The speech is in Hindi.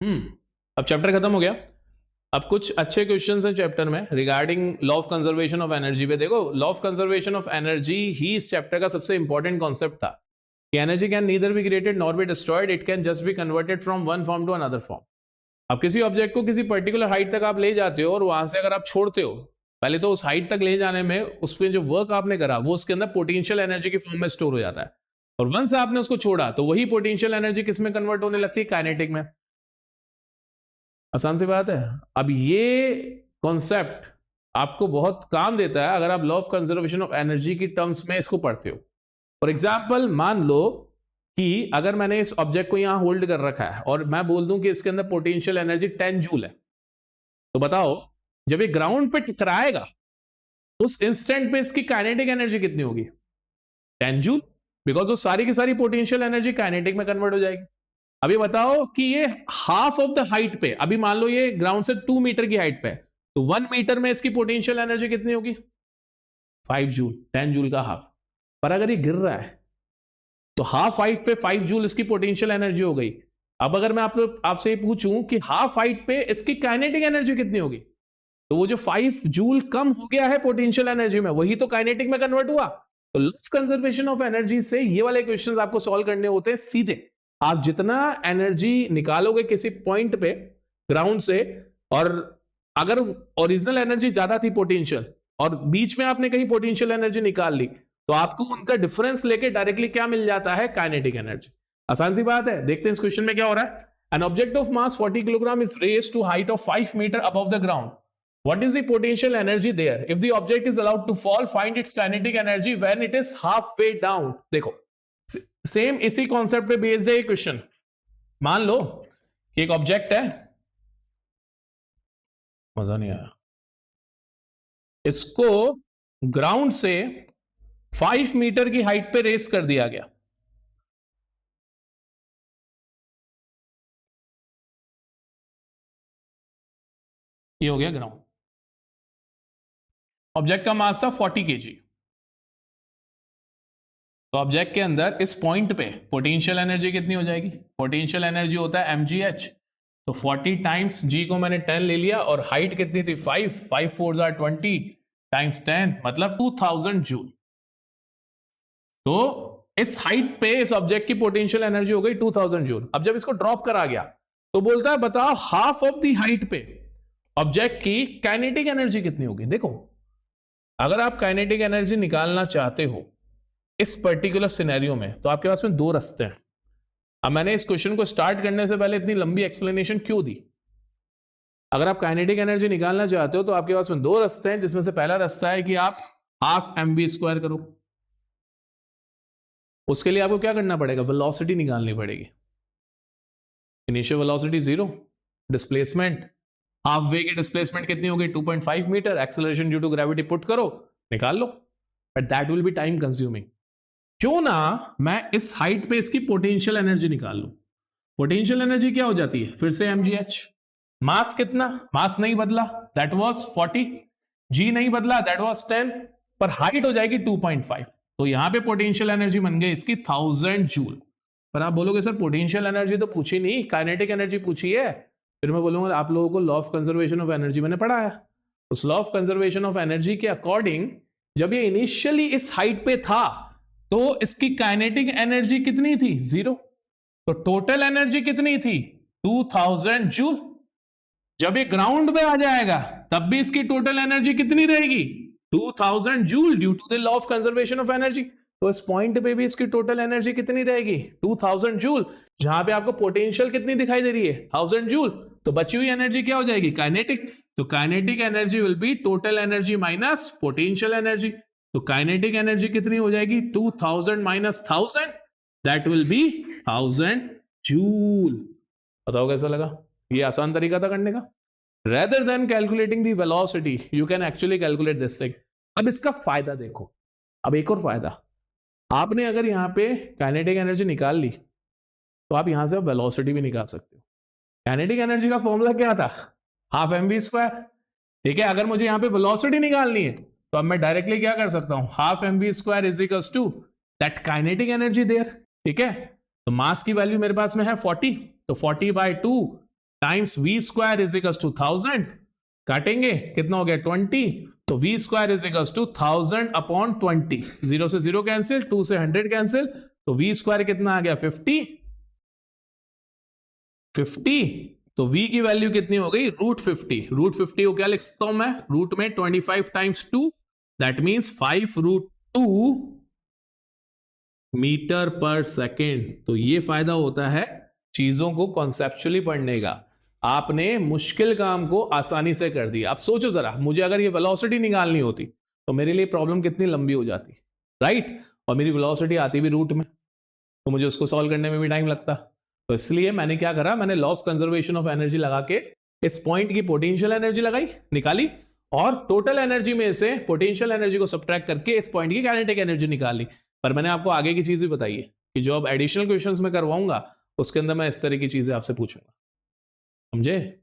अब चैप्टर खत्म हो गया। अब कुछ अच्छे क्वेश्चंस हैं चैप्टर में regarding law of conservation of energy पे। देखो, law of conservation of energy ही इस चैप्टर का सबसे इंपॉर्टेंट कॉन्सेप्ट था कि energy can neither be created nor be destroyed, it can just be converted from one form to another form. अब किसी ऑब्जेक्ट को किसी पर्टिकुलर हाइट तक आप ले जाते हो और वहां से अगर आप छोड़ते हो, पहले तो उस हाइट तक ले जाने में उसमें जो वर्क आपने करा वो उसके अंदर पोटेंशियल एनर्जी की फॉर्म में स्टोर हो जाता है, और वंस आपने उसको छोड़ा तो वही पोटेंशियल एनर्जी किस में कन्वर्ट होने लगती है? काइनेटिक में। आसान सी बात है। अब ये कॉन्सेप्ट आपको बहुत काम देता है अगर आप law of conservation of energy की टर्म्स में इसको पढ़ते हो। फॉर एग्जाम्पल, मान लो कि अगर मैंने इस ऑब्जेक्ट को यहां होल्ड कर रखा है और मैं बोल दूं कि इसके अंदर पोटेंशियल एनर्जी 10 जूल है, तो बताओ जब ये ग्राउंड पे टकराएगा उस इंस्टेंट पे इसकी काइनेटिक एनर्जी कितनी होगी? 10 जूल, बिकॉज वो सारी की सारी पोटेंशियल एनर्जी काइनेटिक में कन्वर्ट हो जाएगी। अभी बताओ कि ये हाफ ऑफ द हाइट पे, अभी मान लो ये ग्राउंड से 2 मीटर की हाइट पे है, तो 1 मीटर में इसकी पोटेंशियल एनर्जी कितनी होगी? 5 जूल, 10 जूल का हाफ। पर अगर ये गिर रहा है तो हाफ हाइट पे 5 जूल इसकी पोटेंशियल एनर्जी हो गई। अब अगर मैं आपसे ये पूछूं कि हाफ हाइट पे इसकी काइनेटिक एनर्जी कितनी होगी, तो वो जो 5 जूल कम हो गया है पोटेंशियल एनर्जी में, वही तो काइनेटिक में कन्वर्ट हुआ। तो law of conservation of energy से ये वाले क्वेश्चंस आपको सॉल्व करने होते हैं सीधे। आप जितना एनर्जी निकालोगे किसी पॉइंट पे ग्राउंड से, और अगर ओरिजिनल एनर्जी ज्यादा थी पोटेंशियल और बीच में आपने कहीं पोटेंशियल एनर्जी निकाल ली, तो आपको उनका डिफरेंस लेके डायरेक्टली क्या मिल जाता है? Kinetic energy. आसान सी बात है। देखते हैं इस क्वेश्चन में क्या हो रहा है। An object of mass 40 kilogram is raised to height of 5 metre above the ground. What is the potential energy there? If the object is allowed to fall, find its kinetic energy when it is halfway down. देखो, सेम इसी कॉन्सेप्ट पे बेस्ड है ये क्वेश्चन। मान लो कि एक ऑब्जेक्ट है, मजा नहीं आया, इसको ग्राउंड से 5 मीटर की हाइट पे रेस कर दिया गया। ये हो गया ग्राउंड। ऑब्जेक्ट का मास था 40 kg। तो ऑब्जेक्ट के अंदर इस पॉइंट पे पोटेंशियल एनर्जी कितनी हो जाएगी? पोटेंशियल एनर्जी होता है mgh। तो 40 टाइम्स g को मैंने 10 ले लिया, और हाइट कितनी थी? 5 4 are 20 टाइम्स 10 मतलब 2000 जूल। तो इस हाइट पे इस ऑब्जेक्ट की पोटेंशियल एनर्जी हो गई 2000 जूल। अब जब इसको ड्रॉप करा गया तो बोलता है बताओ हाफ ऑफ द हाइट पे ऑब्जेक्ट की काइनेटिक एनर्जी कितनी होगी? देखो, अगर आप काइनेटिक एनर्जी निकालना चाहते हो इस पर्टिकुलर सिनेरियो में, तो आपके पास में 2 रास्ते हैं। अब मैंने इस क्वेश्चन को स्टार्ट करने से पहले इतनी लंबी एक्सप्लेनेशन क्यों दी? अगर आप काइनेटिक एनर्जी निकालना चाहते हो तो आपके पास में 2 रास्ते हैं, जिसमें से पहला रास्ता है कि आप हाफ mv² करो। उसके लिए आपको क्या करना पड़ेगा? वेलोसिटी निकालनी पड़ेगी। Initial velocity 0, displacement halfway की डिस्प्लेसमेंट कितनी होगी? 2.5 metre. Acceleration due to gravity put करो, निकाल लो। But that will be time consuming. क्यों ना मैं इस हाइट पे इसकी पोटेंशियल एनर्जी निकाल लूं। पोटेंशियल एनर्जी क्या हो जाती है? फिर से mgh। मास कितना? मास नहीं बदला, दैट वाज 40। g नहीं बदला, दैट वाज 10। पर हाइट हो जाएगी 2.5। तो यहां पे पोटेंशियल एनर्जी बन गई इसकी 1000 जूल। पर आप बोलोगे सर पोटेंशियल एनर्जी तो पूछी नहीं, काइनेटिक एनर्जी पूछी है। फिर मैं बोलूंगा आप लोगों को law of conservation of energy मैंने पढ़ा है। उस law of conservation of energy के अकॉर्डिंग जब ये इनिशियली इस हाइट पे था तो इसकी काइनेटिक एनर्जी कितनी थी? 0। तो टोटल एनर्जी कितनी थी? 2000 जूल। जब ये ग्राउंड पे आ जाएगा तब भी इसकी टोटल एनर्जी कितनी रहेगी? 2000 joule due to the law of conservation of energy. तो इस पॉइंट पे भी इसकी टोटल एनर्जी कितनी रहेगी? 2000 जूल। जहां पे आपको पोटेंशियल कितनी दिखाई दे रही है? 1000 जूल। तो बची हुई एनर्जी क्या हो जाएगी? काइनेटिक। तो kinetic energy will be total energy minus potential energy. तो काइनेटिक एनर्जी कितनी हो जाएगी? 2000 minus 1000, that will B 1000 joule. बताओ कैसा लगा? ये आसान तरीका था करने का। Rather than calculating the velocity you can actually calculate this thing. अब इसका फायदा देखो। अब एक और फायदा, आपने अगर यहां पे काइनेटिक एनर्जी निकाल ली तो आप यहां से वेलोसिटी भी निकाल सकते हो। काइनेटिक एनर्जी का फॉर्मूला क्या था? Half mv²। ठीक है, अगर मुझे यहां पे वेलोसिटी निकालनी है तो अब मैं डायरेक्टली क्या कर सकता हूं? Half mv² is equals to that kinetic energy there. ठीक है, तो मास की वैल्यू मेरे पास में है 40, तो 40/2 times v square is equal to 1000, काटेंगे कितना हो गया 20, तो v square is equal to 1000 upon 20, 0 से 0 कैंसिल, 2 से 100 कैंसिल, तो वी स्क्वायर कितना आ गया 50, तो v की वैल्यू कितनी हो गई √50, √50 को क्या लिख सकता हूं मैं, रूट में 25 टाइम्स 2, दैट मीन्स 5√2 मीटर पर सेकेंड। तो ये फायदा होता है चीजों को कॉन्सेप्चुअली पढ़ने का, आपने मुश्किल काम को आसानी से कर दिया। आप सोचो जरा, मुझे अगर ये वेलोसिटी निकालनी होती तो मेरे लिए प्रॉब्लम कितनी लंबी हो जाती, राइट, और मेरी वेलोसिटी आती भी रूट में, तो मुझे उसको सॉल्व करने में भी टाइम लगता। तो इसलिए मैंने क्या करा, मैंने law of conservation of energy लगा के इस पॉइंट की पोटेंशियल एनर्जी लगाई, निकाली, और टोटल एनर्जी में से पोटेंशियल एनर्जी को सब्ट्रैक्ट करके इस पॉइंट की काइनेटिक एनर्जी निकाली। पर मैंने आपको आगे की चीज भी बताई है कि जो अब एडिशनल क्वेश्चंस में करवाऊंगा उसके अंदर मैं इस तरह की चीजें आपसे पूछूंगा, समझे।